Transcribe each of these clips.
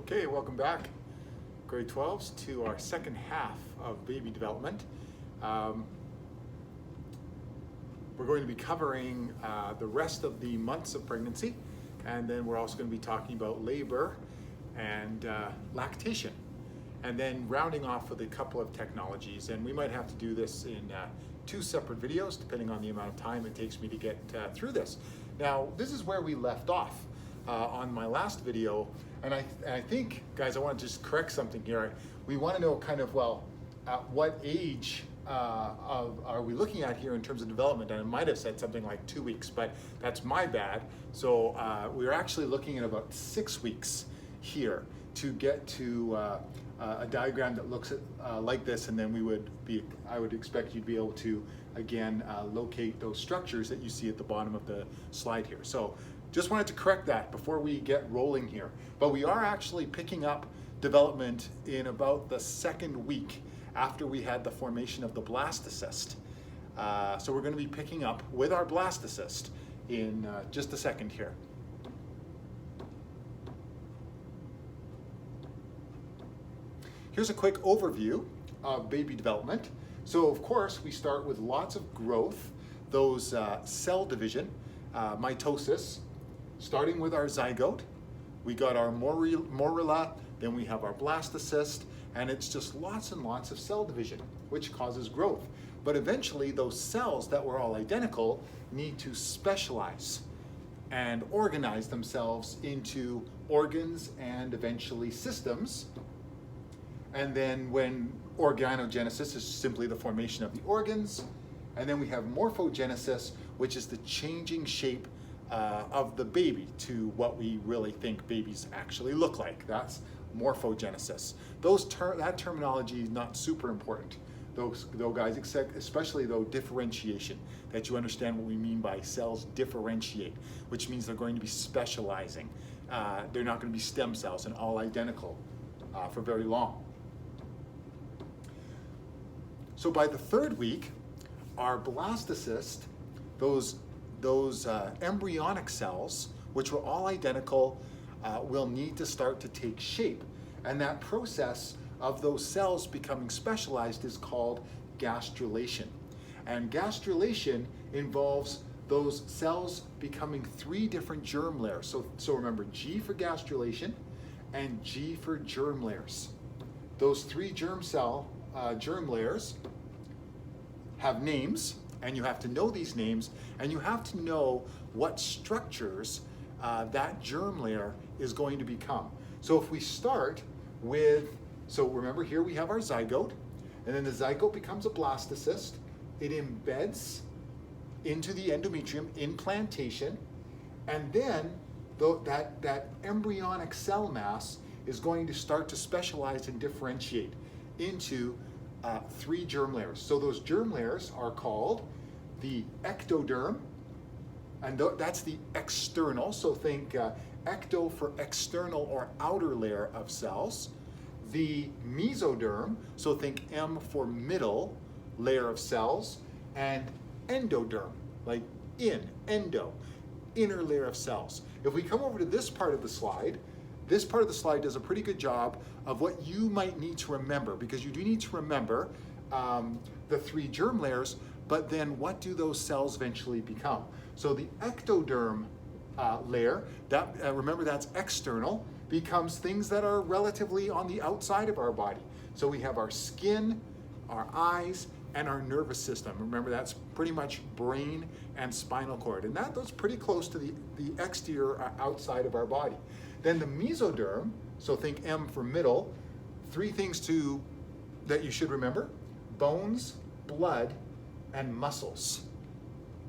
Okay, welcome back, grade 12s, to our second half of baby development. We're going to be covering the rest of the months of pregnancy, and then we're also going to be talking about labor and lactation, and then rounding off with a couple of technologies. And we might have to do this in two separate videos, depending on the amount of time it takes me to get through this. Now, this is where we left off on my last video, and I think, guys, I want to just correct something here. We want to know kind of, well, at what age are we looking at here in terms of development? And I might have said something like 2 weeks, but that's my bad. So we're actually looking at about 6 weeks here to get to a diagram that looks like this, and then I would expect you'd be able to, again, locate those structures that you see at the bottom of the slide here. So just wanted to correct that before we get rolling here. But we are actually picking up development in about the second week after we had the formation of the blastocyst. So we're going to be picking up with our blastocyst in just a second here. Here's a quick overview of baby development. So of course we start with lots of growth, those cell division, mitosis, starting with our zygote. We got our morula, then we have our blastocyst, and it's just lots and lots of cell division, which causes growth. But eventually those cells that were all identical need to specialize and organize themselves into organs and eventually systems. And then when organogenesis is simply the formation of the organs, and then we have morphogenesis, which is the changing shape of the baby to what we really think babies actually look like. That's morphogenesis. That terminology is not super important, though guys, especially though differentiation, that you understand what we mean by cells differentiate, which means they're going to be specializing. They're not going to be stem cells and all identical for very long. So by the third week, our blastocyst, those embryonic cells, which were all identical, will need to start to take shape. And that process of those cells becoming specialized is called gastrulation. And gastrulation involves those cells becoming 3 different germ layers. So remember, G for gastrulation and G for germ layers. Those 3 germ layers have names, and you have to know these names, and you have to know what structures that germ layer is going to become. So if we start with, so remember here we have our zygote, and then the zygote becomes a blastocyst. It embeds into the endometrium in plantation, and then that embryonic cell mass is going to start to specialize and differentiate into 3 germ layers. So those germ layers are called the ectoderm, and that's the external, so think ecto for external or outer layer of cells. The mesoderm, so think M for middle layer of cells, and endoderm, like endo, inner layer of cells. If we come over to this part of the slide, this part of the slide does a pretty good job of what you might need to remember, because you do need to remember the 3 germ layers, but then what do those cells eventually become? So the ectoderm layer, remember that's external, becomes things that are relatively on the outside of our body. So we have our skin, our eyes, and our nervous system. Remember, that's pretty much brain and spinal cord, and that's pretty close to the exterior outside of our body. Then the mesoderm, so think M for middle, 3 things that you should remember: bones, blood, and muscles.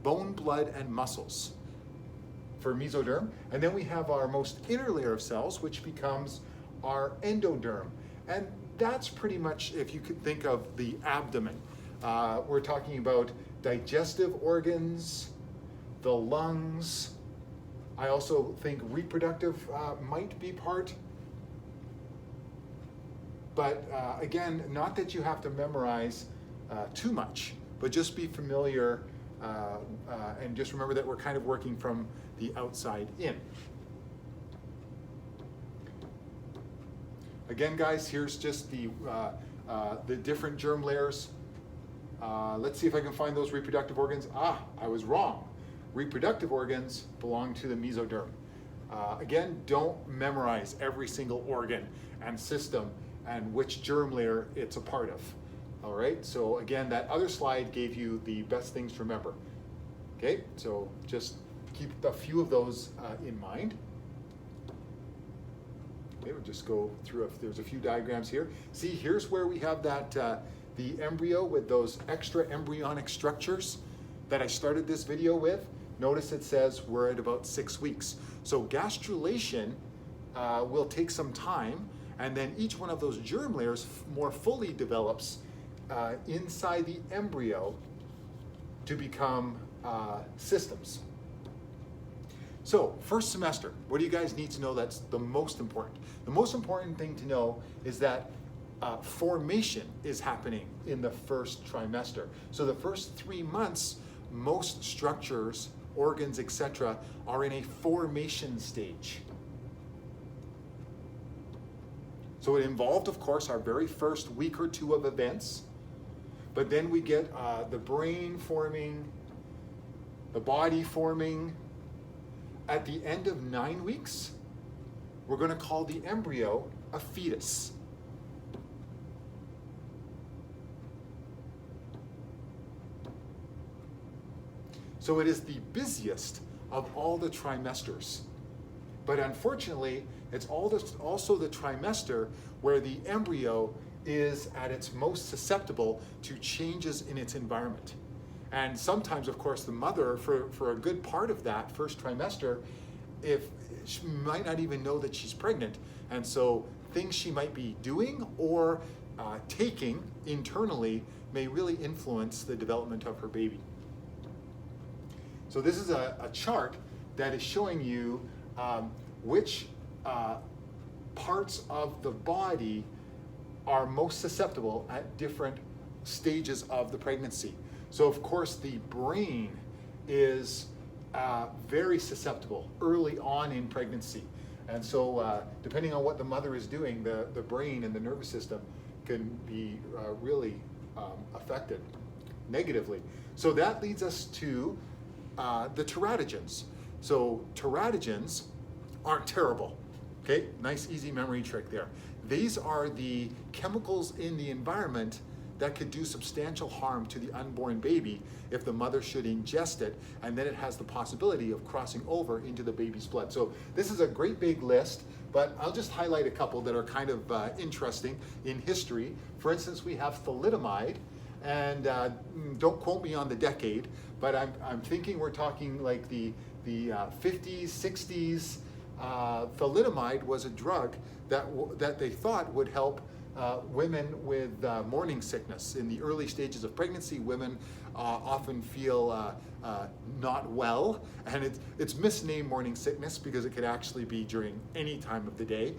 Bone, blood, and muscles for mesoderm. And then we have our most inner layer of cells, which becomes our endoderm. And that's pretty much, if you could think of the abdomen. We're talking about digestive organs, the lungs. I also think reproductive might be part. But again, not that you have to memorize too much, but just be familiar and just remember that we're kind of working from the outside in. Again, guys, here's just the different germ layers. Let's see if I can find those reproductive organs. I was wrong. Reproductive organs belong to the mesoderm. Again, don't memorize every single organ and system and which germ layer it's a part of. All right, so again, that other slide gave you the best things to remember. Okay, so just keep a few of those in mind. Okay, we'll just go through, there's a few diagrams here. See, here's where we have that, the embryo with those extra embryonic structures that I started this video with. Notice it says we're at about 6 weeks. So gastrulation will take some time, and then each one of those germ layers more fully develops inside the embryo to become systems. So, first semester, what do you guys need to know that's the most important? The most important thing to know is that formation is happening in the first trimester. So the first 3 months, most structures, organs, etc., are in a formation stage. So it involved, of course, our very first week or two of events, but then we get the brain forming, the body forming. At the end of 9 weeks, we're going to call the embryo a fetus. So it is the busiest of all the trimesters. But unfortunately, it's also the trimester where the embryo is at its most susceptible to changes in its environment. And sometimes, of course, the mother, for a good part of that first trimester, if she might not even know that she's pregnant. And so things she might be doing or taking internally may really influence the development of her baby. So this is a chart that is showing you which parts of the body are most susceptible at different stages of the pregnancy. So of course the brain is very susceptible early on in pregnancy. And so depending on what the mother is doing, the brain and the nervous system can be really affected negatively. So that leads us to the teratogens. So teratogens aren't terrible. Okay, nice easy memory trick there. These are the chemicals in the environment that could do substantial harm to the unborn baby if the mother should ingest it, and then it has the possibility of crossing over into the baby's blood. So this is a great big list, but I'll just highlight a couple that are kind of interesting in history. For instance, we have thalidomide, and don't quote me on the decade, but I'm thinking we're talking like the 50s, 60s. Thalidomide was a drug that they thought would help women with morning sickness. In the early stages of pregnancy, women often feel not well, and it's misnamed morning sickness because it could actually be during any time of the day.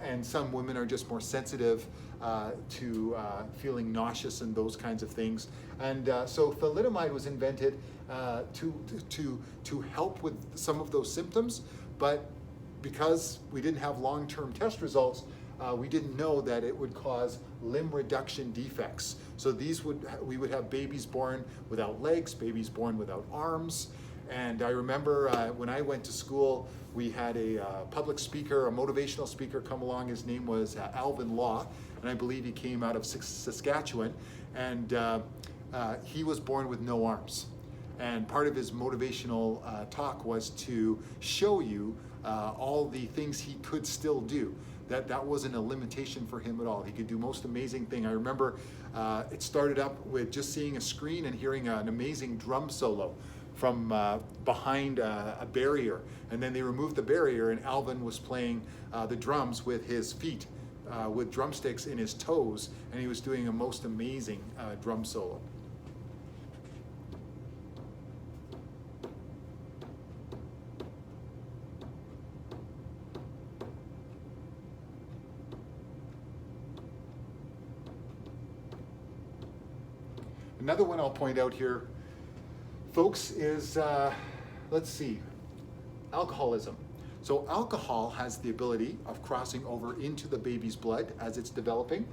And some women are just more sensitive to feeling nauseous and those kinds of things. And so thalidomide was invented to help with some of those symptoms, but because we didn't have long-term test results, we didn't know that it would cause limb reduction defects. So we would have babies born without legs, babies born without arms. And I remember when I went to school, we had a public speaker, a motivational speaker come along. His name was Alvin Law, and I believe he came out of Saskatchewan. And he was born with no arms. And part of his motivational talk was to show you all the things he could still do. That wasn't a limitation for him at all. He could do most amazing thing. I remember it started up with just seeing a screen and hearing an amazing drum solo from behind a barrier. And then they removed the barrier and Alvin was playing the drums with his feet, with drumsticks in his toes, and he was doing a most amazing drum solo. Another one I'll point out here, folks, is, let's see, alcoholism. So alcohol has the ability of crossing over into the baby's blood as it's developing.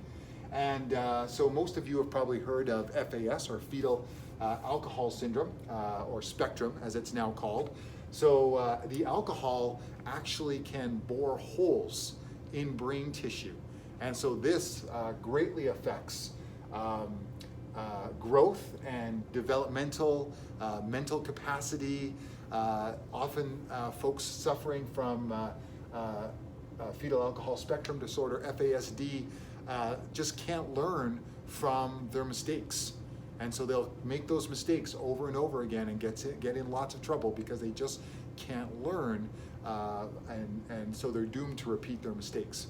And so most of you have probably heard of FAS, or fetal alcohol syndrome, or spectrum as it's now called. So the alcohol actually can bore holes in brain tissue. And so this greatly affects growth and developmental, mental capacity. Often folks suffering from fetal alcohol spectrum disorder, FASD, just can't learn from their mistakes. And so they'll make those mistakes over and over again and get in lots of trouble because they just can't learn, and so they're doomed to repeat their mistakes.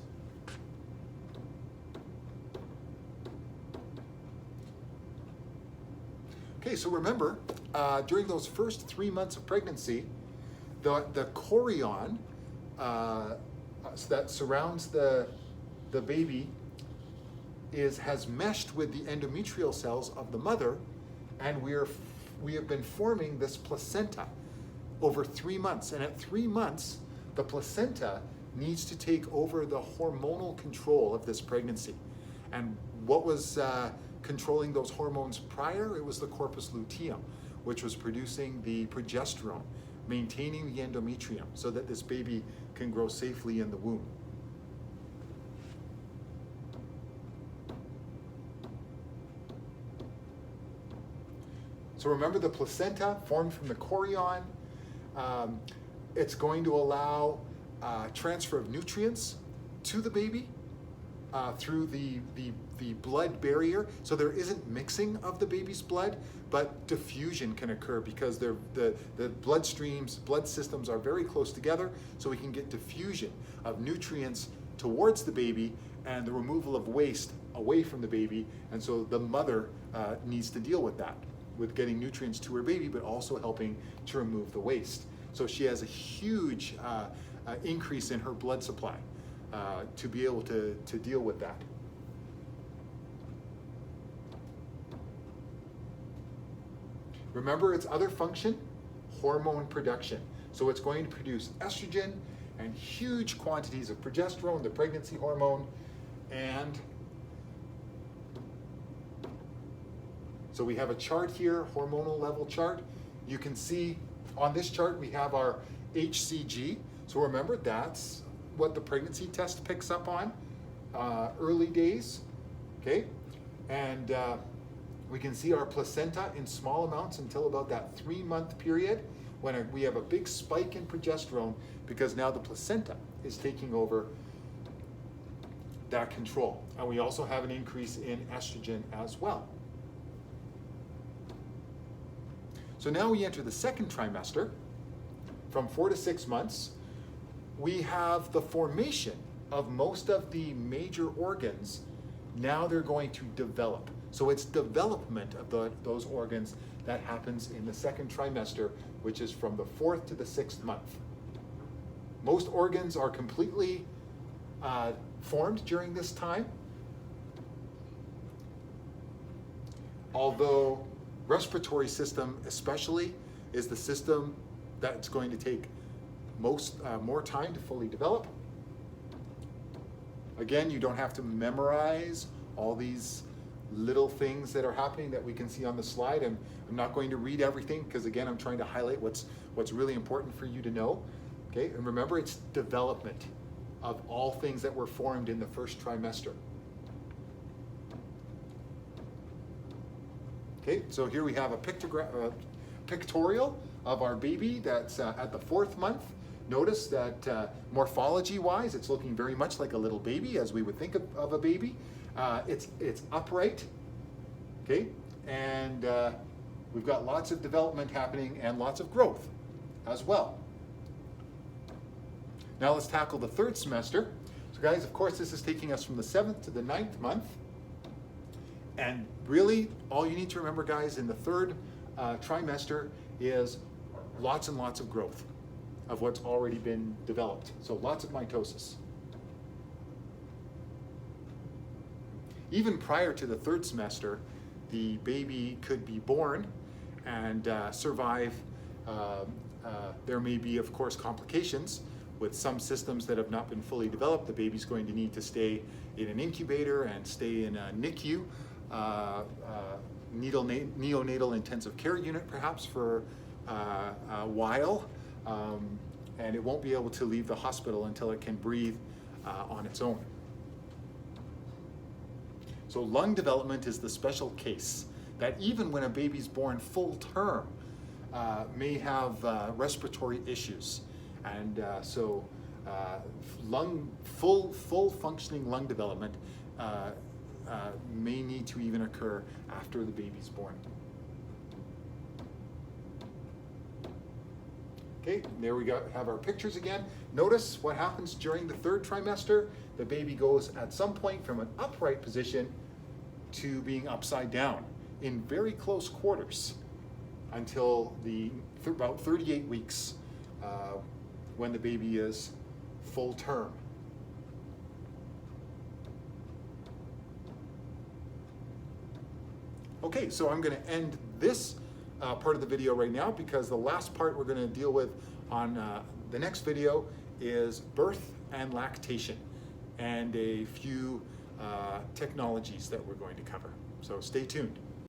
Okay, so remember, during those first 3 months of pregnancy, the chorion that surrounds the baby has meshed with the endometrial cells of the mother, and we have been forming this placenta over 3 months. And at 3 months, the placenta needs to take over the hormonal control of this pregnancy. And what was controlling those hormones prior? It was the corpus luteum, which was producing the progesterone, maintaining the endometrium so that this baby can grow safely in the womb. So remember, the placenta formed from the chorion. It's going to allow transfer of nutrients to the baby through the blood barrier. So there isn't mixing of the baby's blood, but diffusion can occur because the blood systems are very close together, so we can get diffusion of nutrients towards the baby and the removal of waste away from the baby. And so the mother needs to deal with that, with getting nutrients to her baby, but also helping to remove the waste. So she has a huge increase in her blood supply to be able to deal with that. Remember its other function, hormone production. So it's going to produce estrogen and huge quantities of progesterone, the pregnancy hormone, and so we have a chart here, hormonal level chart. You can see on this chart we have our HCG. So remember, that's what the pregnancy test picks up on, early days, okay? And we can see our placenta in small amounts until about that 3-month period when we have a big spike in progesterone because now the placenta is taking over that control. And we also have an increase in estrogen as well. So now we enter the second trimester. From 4 to 6 months, we have the formation of most of the major organs. Now they're going to develop. So it's development of those organs that happens in the second trimester, which is from the 4th to the 6th month. Most organs are completely formed during this time, although respiratory system especially is the system that's going to take more time to fully develop. Again, you don't have to memorize all these little things that are happening that we can see on the slide. And I'm not going to read everything because, again, I'm trying to highlight what's really important for you to know. Okay, and remember, it's development of all things that were formed in the first trimester. Okay, so here we have a pictorial of our baby that's at the 4th month. Notice that morphology-wise, it's looking very much like a little baby, as we would think of a baby. It's upright, okay? And we've got lots of development happening and lots of growth as well. Now let's tackle the 3rd semester. So guys, of course, this is taking us from the 7th to the 9th month. And really, all you need to remember, guys, in the 3rd trimester is lots and lots of growth of what's already been developed. So lots of mitosis. Even prior to the 3rd semester, the baby could be born and survive. There may be, of course, complications, with some systems that have not been fully developed, the baby's going to need to stay in an incubator and stay in a NICU, neonatal intensive care unit perhaps for a while, and it won't be able to leave the hospital until it can breathe on its own. So lung development is the special case that even when a baby's born full term, may have respiratory issues. And full functioning lung development may need to even occur after the baby's born. Okay, there we go, have our pictures again. Notice what happens during the 3rd trimester. The baby goes at some point from an upright position to being upside down in very close quarters until about 38 weeks when the baby is full term. Okay, so I'm going to end this part of the video right now, because the last part we're going to deal with on the next video is birth and lactation, and a few technologies that we're going to cover. So stay tuned.